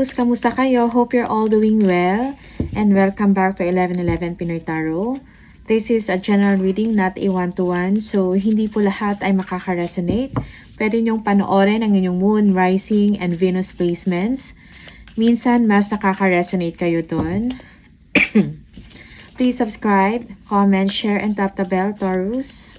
Taurus, kamusta kayo? Hope you're all doing well. And welcome back to 1111 Pinoy Tarot. This is a general reading, not a one-to-one. So, hindi po lahat ay makaka-resonate. Pwede niyong panoorin ang inyong Moon, Rising, and Venus placements. Minsan, mas nakaka-resonate kayo doon. Please subscribe, comment, share, and tap the bell, Taurus.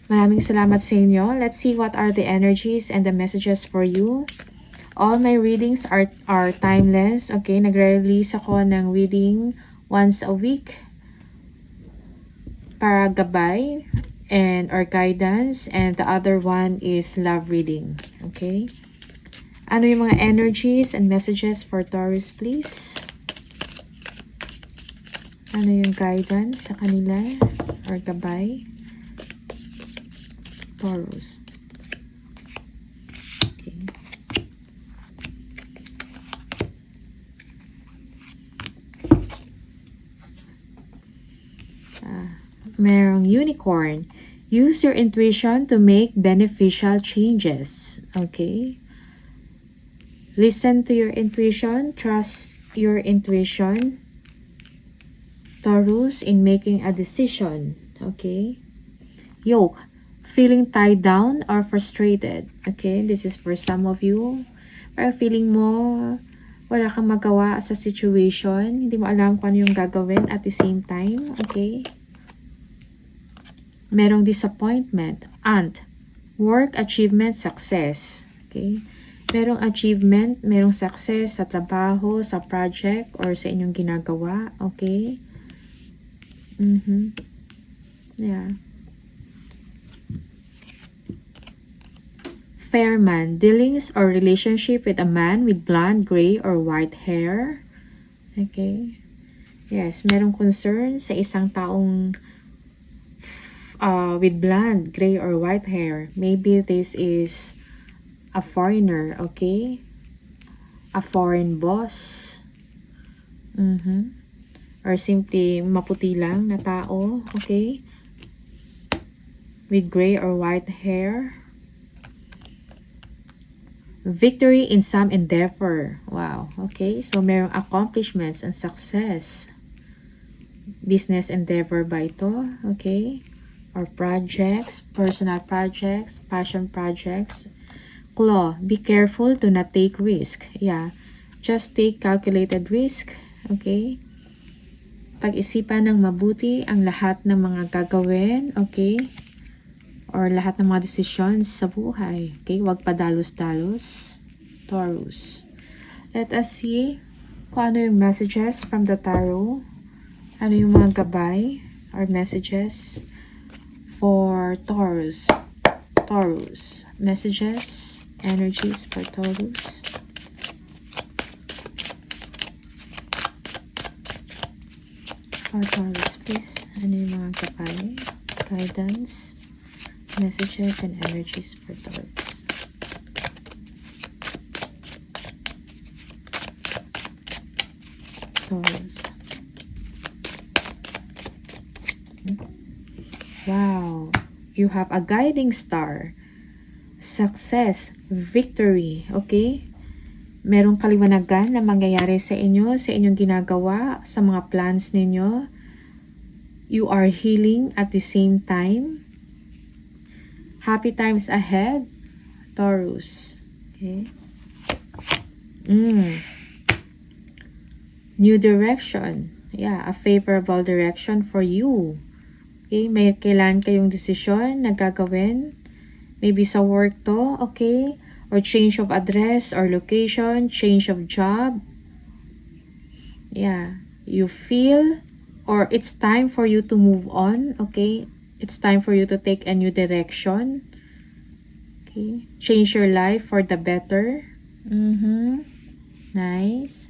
Maraming salamat sa inyo. Let's see what are the energies and the messages for you. All my readings are timeless. Okay, nagre-release ako ng reading once a week para gabay and or guidance, and the other one is love reading. Okay, ano yung mga energies and messages for Taurus, please? Ano yung guidance sa kanila or gabay? Taurus. Merong unicorn. Use your intuition to make beneficial changes. Okay? Listen to your intuition. Trust your intuition, Taurus, in making a decision. Okay? Yoke. Feeling tied down or frustrated. Okay? This is for some of you. Parang feeling mo wala kang magawa sa situation. Hindi mo alam kung ano yung gagawin at the same time. Okay? Merong disappointment. Ant. Work, achievement, success. Okay? Merong achievement, merong success sa trabaho, sa project, or sa inyong ginagawa. Okay? Yeah. Fair man. Dealings or relationship with a man with blonde, gray, or white hair. Okay? Yes, merong concern sa isang taong with blonde, gray, or white hair. Maybe this is a foreigner, okay? A foreign boss. Or simply maputi lang na tao, okay? With gray or white hair. Victory in some endeavor. Wow, okay? So, merong accomplishments and success. Business endeavor ba ito? Okay? Or projects, personal projects, passion projects. Claw, be careful to not take risk. Yeah, just take calculated risk. Okay? Pag-isipan ng mabuti ang lahat ng mga gagawin. Okay? Or lahat ng mga decisions sa buhay. Okay? Huwag padalos-dalos. Taurus. Let us see kung ano yung messages from the tarot. Ano yung mga gabay or messages for Taurus. Taurus. Messages, energies for Taurus. For Taurus, please. Ano yung mga gabay, guidance, messages, and energies for Taurus. Taurus. Wow, you have a guiding star, success, victory, okay? Merong kaliwanagan na mangyayari sa inyo, sa inyong ginagawa, sa mga plans ninyo. You are healing at the same time. Happy times ahead, Taurus. Okay? New direction. Yeah, a favorable direction for you. Okay, may kailan kayong desisyon na gagawin. Maybe sa work to, okay? Or change of address or location, change of job. Yeah, you feel or it's time for you to move on, okay? It's time for you to take a new direction. Okay? Change your life for the better. Nice.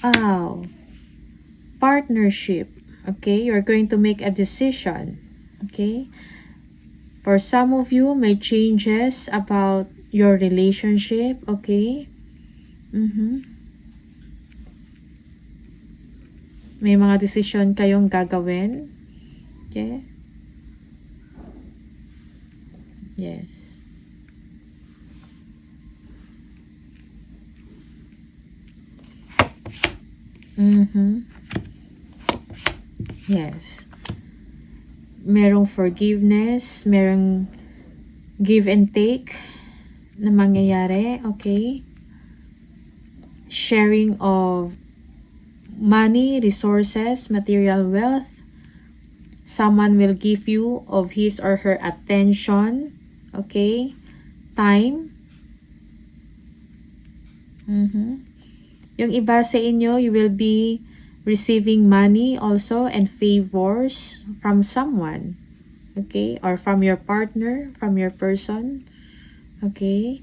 Wow. Partnership. Okay, you're going to make a decision. Okay, for some of you, may changes about your relationship. Okay, may mga decision kayong gagawin. Okay, yes. Yes. Merong forgiveness, merong give and take na mangyayari, okay? Sharing of money, resources, material wealth. Someone will give you of his or her attention, okay? Time. Yung iba sa inyo, you will be receiving money also and favors from someone, okay? Or from your partner, from your person, okay?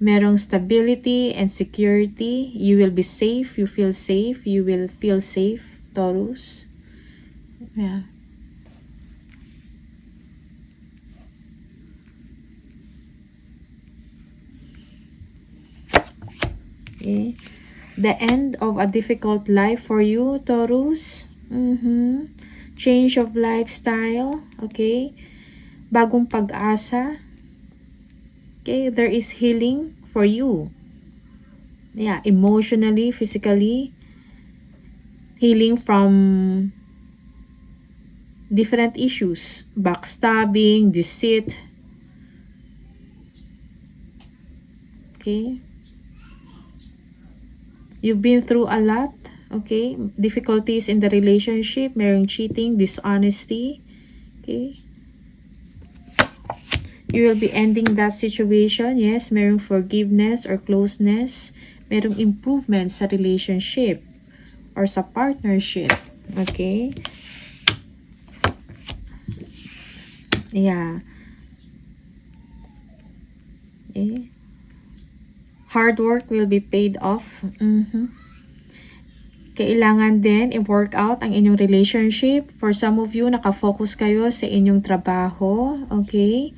Merong stability and security. You will be safe, you feel safe, you will feel safe, Taurus. Yeah. Okay. The end of a difficult life for you, Taurus. Change of lifestyle. Okay. Bagong pag-asa. Okay. There is healing for you. Yeah. Emotionally, physically. Healing from different issues. Backstabbing, deceit. Okay. You've been through a lot, okay? Difficulties in the relationship, merong cheating, dishonesty, okay? You will be ending that situation, yes, merong forgiveness or closeness, merong improvement sa relationship or sa partnership, okay? Yeah. Okay. Hard work will be paid off. Kailangan din i-work out ang inyong relationship. For some of you, nakafocus kayo sa inyong trabaho. Okay?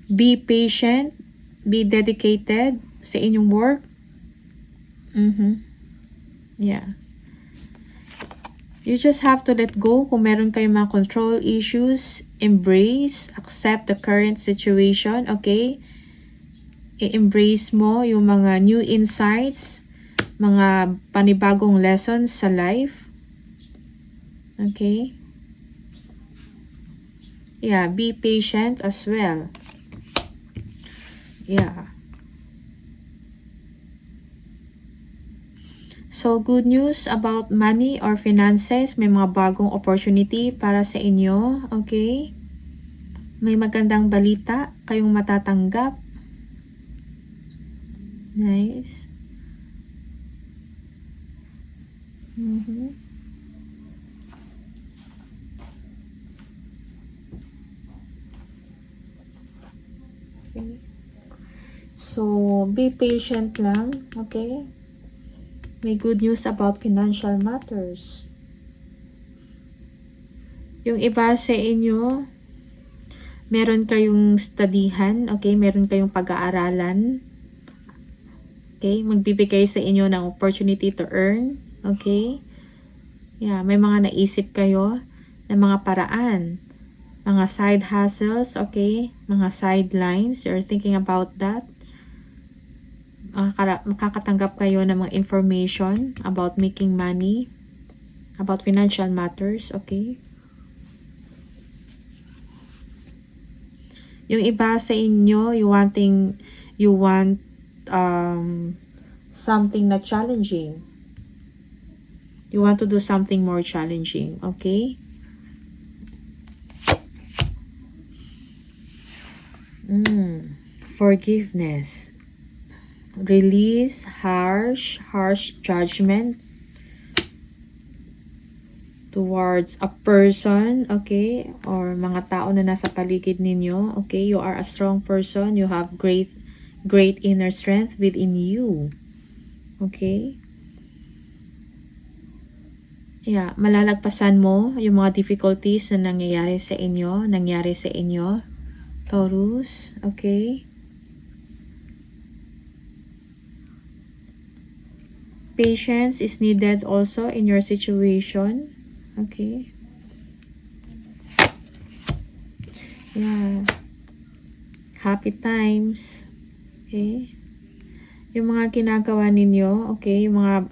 Be patient. Be dedicated sa inyong work. Yeah. You just have to let go kung meron kayong mga control issues. Embrace. Accept the current situation. Okay? I-embrace mo yung mga new insights, mga panibagong lessons sa life. Okay? Yeah, be patient as well. Yeah. So, good news about money or finances. May mga bagong opportunity para sa inyo. Okay? May magandang balita kayong matatanggap. Nice. Okay. So, be patient lang. Okay? May good news about financial matters. Yung iba sa inyo, meron kayong studyhan. Okay? Meron kayong pag-aaralan. Okay, magbibigay sa inyo ng opportunity to earn. Okay? Yeah, may mga naisip kayo na mga paraan. Mga side hustles, okay? Mga sidelines, you're thinking about that. Makakatanggap kayo ng mga information about making money, about financial matters, okay? Yung iba sa inyo, you want something na challenging. You want to do something more challenging, okay? Forgiveness. Release harsh judgment towards a person, okay? Or mga tao na nasa paligid ninyo, okay? You are a strong person. You have great inner strength within you. Okay? Yeah, malalagpasan mo yung mga difficulties na nangyari sa inyo, Taurus. Okay? Patience is needed also in your situation. Okay? Yeah. Happy times. Okay? Yung mga ginagawa ninyo, okay? Yung mga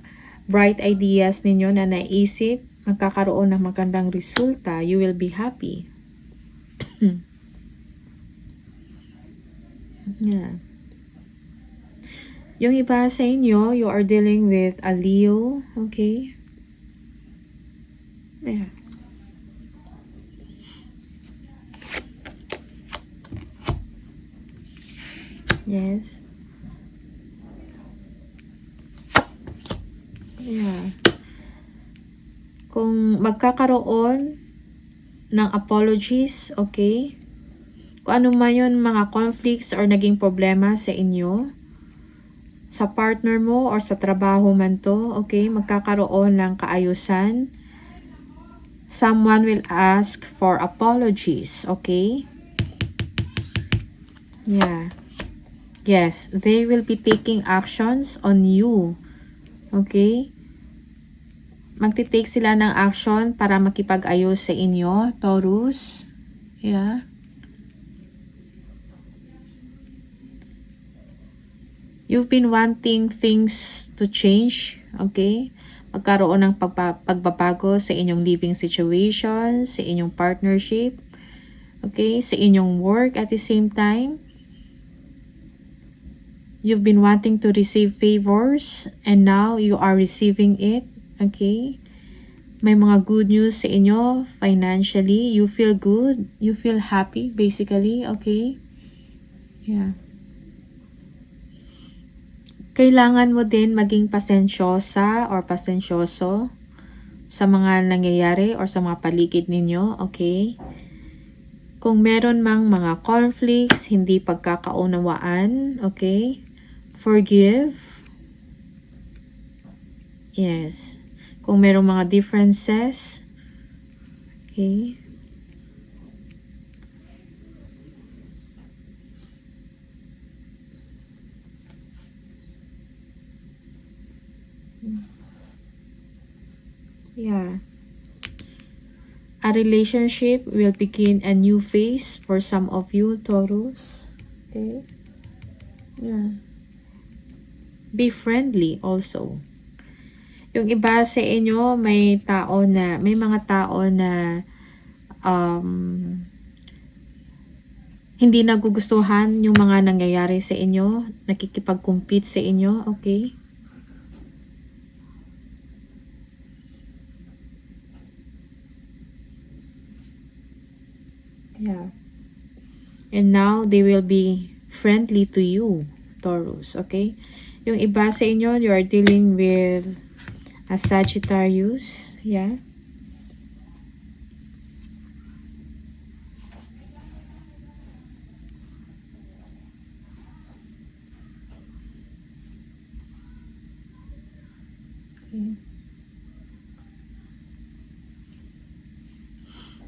bright ideas ninyo na naisip, magkakaroon ng magandang resulta. You will be happy. Yeah. Yung iba sa inyo, you are dealing with a Leo, okay? Yeah. Yes. Yeah. Kung magkakaroon ng apologies, okay? Kung ano man yun, mga conflicts or naging problema sa inyo, sa partner mo or sa trabaho man to, okay? Magkakaroon ng kaayusan. Someone will ask for apologies, okay? Yeah. Yes, they will be taking actions on you. Okay? Magti-take sila ng action para makipag-ayos sa inyo, Taurus. Yeah. You've been wanting things to change, okay? Magkaroon ng pagbabago sa inyong living situation, sa inyong partnership, okay? Sa inyong work at the same time. You've been wanting to receive favors and now you are receiving it, okay? May mga good news sa inyo financially. You feel good. You feel happy, basically, okay? Yeah. Kailangan mo din maging pasensyosa or pasensyoso sa mga nangyayari or sa mga paligid ninyo, okay? Kung meron mang mga conflicts, hindi pagkakaunawaan, okay? Forgive. Yes. Kung merong mga differences, okay? Yeah. A relationship will begin a new phase for some of you, Taurus. Okay? Yeah. Be friendly also. Yung iba sa inyo, may mga tao na hindi nagugustuhan yung mga nangyayari sa inyo, nakikipag-compete sa inyo, okay? Yeah. And now, they will be friendly to you, Taurus, okay? Yung iba sa inyo, you are dealing with a Sagittarius, yeah? Okay.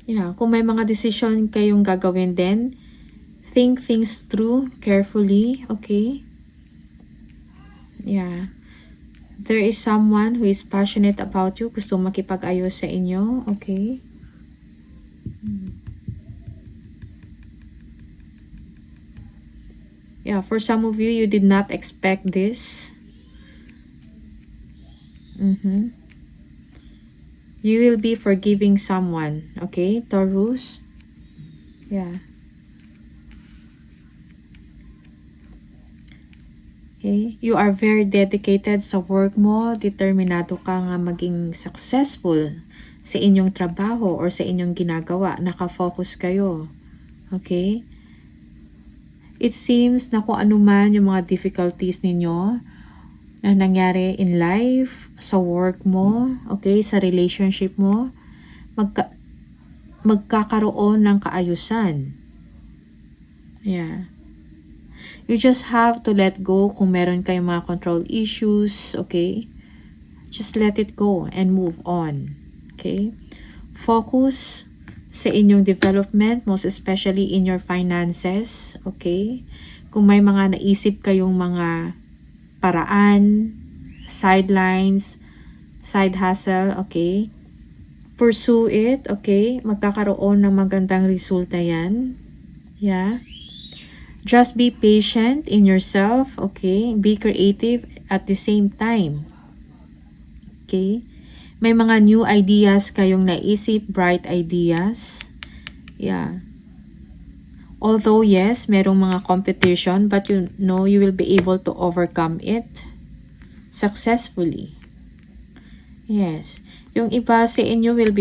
Yeah, kung may mga decision kayong gagawin din, think things through carefully, okay? Yeah. There is someone who is passionate about you, gusto makipag-ayos sa inyo, okay? Yeah, for some of you, you did not expect this. You will be forgiving someone, okay, Taurus? Yeah. Okay, you are very dedicated sa work mo, determinado ka nga maging successful sa inyong trabaho or sa inyong ginagawa, naka-focus kayo. Okay? It seems na kung ano man yung mga difficulties ninyo na nangyari in life, sa work mo, okay, sa relationship mo, magkakaroon ng kaayusan. Yeah. You just have to let go kung meron kayong mga control issues, okay? Just let it go and move on, okay? Focus sa inyong development, most especially in your finances, okay? Kung may mga naisip kayong mga paraan, sidelines, side hustle, okay? Pursue it, okay? Magkakaroon ng magandang resulta yan. Yeah. Just be patient in yourself, okay? Be creative at the same time. Okay? May mga new ideas kayong naisip, bright ideas. Yeah. Although, yes, merong mga competition, but you know, you will be able to overcome it successfully. Yes. Yung iba sa inyo will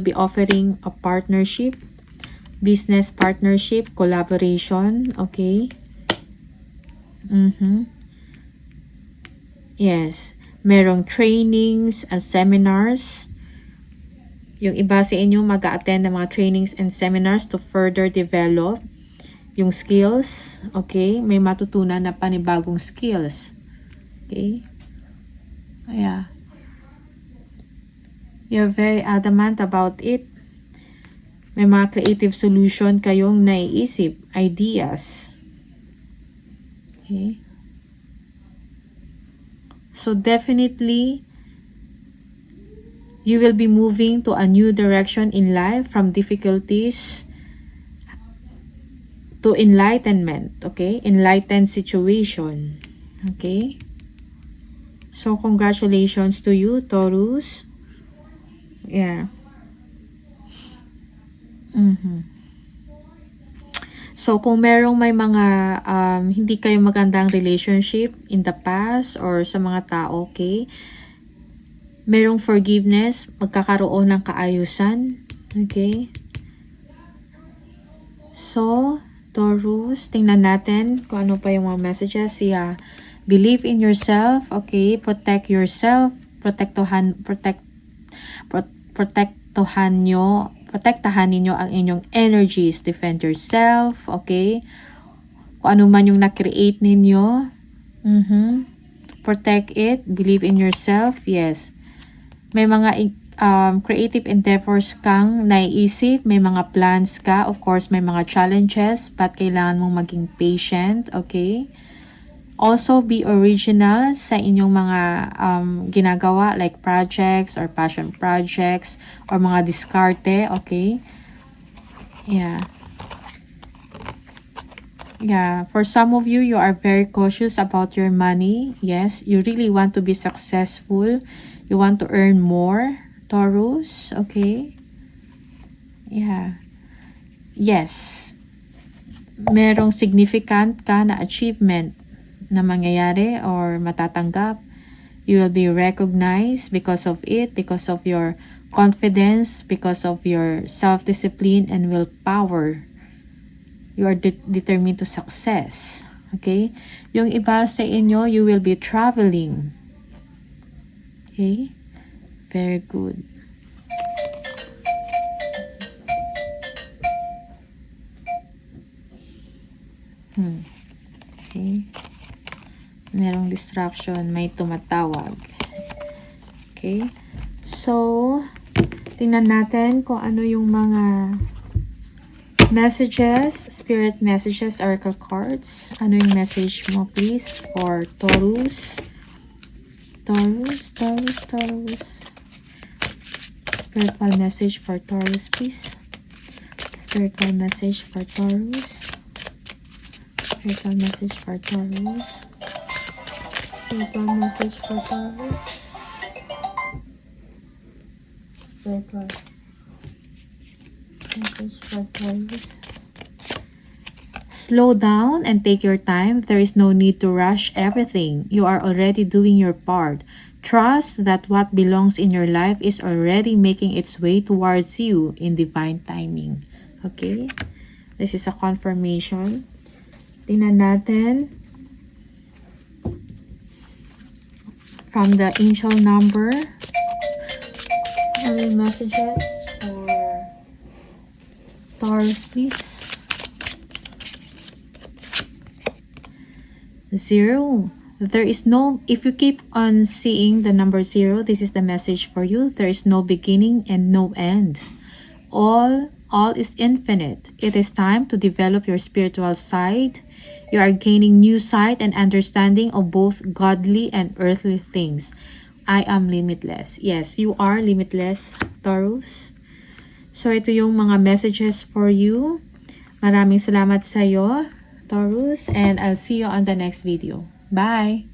be offering a partnership, business partnership, collaboration, okay? Yes. Merong trainings and seminars. Yung iba sa inyo mag-a-attend ng mga trainings and seminars to further develop yung skills. Okay? May matutunan na panibagong skills. Okay? Yeah. You're very adamant about it. May mga creative solution kayong naiisip, ideas. Okay? So definitely, you will be moving to a new direction in life from difficulties to enlightenment, okay? Enlightened situation, okay? So congratulations to you, Taurus. Yeah. So kung may mga hindi kayo magandang relationship in the past or sa mga tao, okay? Merong forgiveness, magkakaroon ng kaayusan, okay? So, Taurus, tingnan natin kung ano pa yung mga messages. Yeah. Believe in yourself, okay? Protect yourself, protektahan ninyo ang inyong energies. Defend yourself, okay? Kung ano man yung na-create ninyo, protect it. Believe in yourself, yes. May mga creative endeavors kang naiisip, may mga plans ka, of course may mga challenges, but kailangan mong maging patient, okay? Also, be original sa inyong mga ginagawa, like projects or passion projects or mga diskarte, okay? Yeah. Yeah, for some of you, you are very cautious about your money. Yes, you really want to be successful. You want to earn more, Taurus, okay? Yeah. Yes. Merong significant ka na achievement na mangyayari or matatanggap. You will be recognized because of it, because of your confidence, because of your self-discipline and willpower. You are determined to success. Okay? Yung iba sa inyo, you will be traveling. Okay? Very good. Okay. Merong distraction, may tumatawag. Okay? So, tingnan natin kung ano yung mga messages, spirit messages, oracle cards. Ano yung message mo, please, for Taurus? Taurus. Spiritual message for Taurus, please. Spiritual message for Taurus. Spiritual message for Taurus. Spiritual message for Taurus. Spiritual message for Taurus. Slow down and take your time. There is no need to rush everything. You are already doing your part. Trust that what belongs in your life is already making its way towards you in divine timing. Okay? This is a confirmation. Tingnan natin from the angel number. Any messages for Taurus, please? 0. There is no, if you keep on seeing the number 0, this is the message for you. There is no beginning and no end. All is infinite. It is time to develop your spiritual side. You are gaining new sight and understanding of both godly and earthly things. I am limitless. Yes, you are limitless, Taurus. So, ito yung mga messages for you. Maraming salamat sa iyo, Taurus, and I'll see you on the next video. Bye!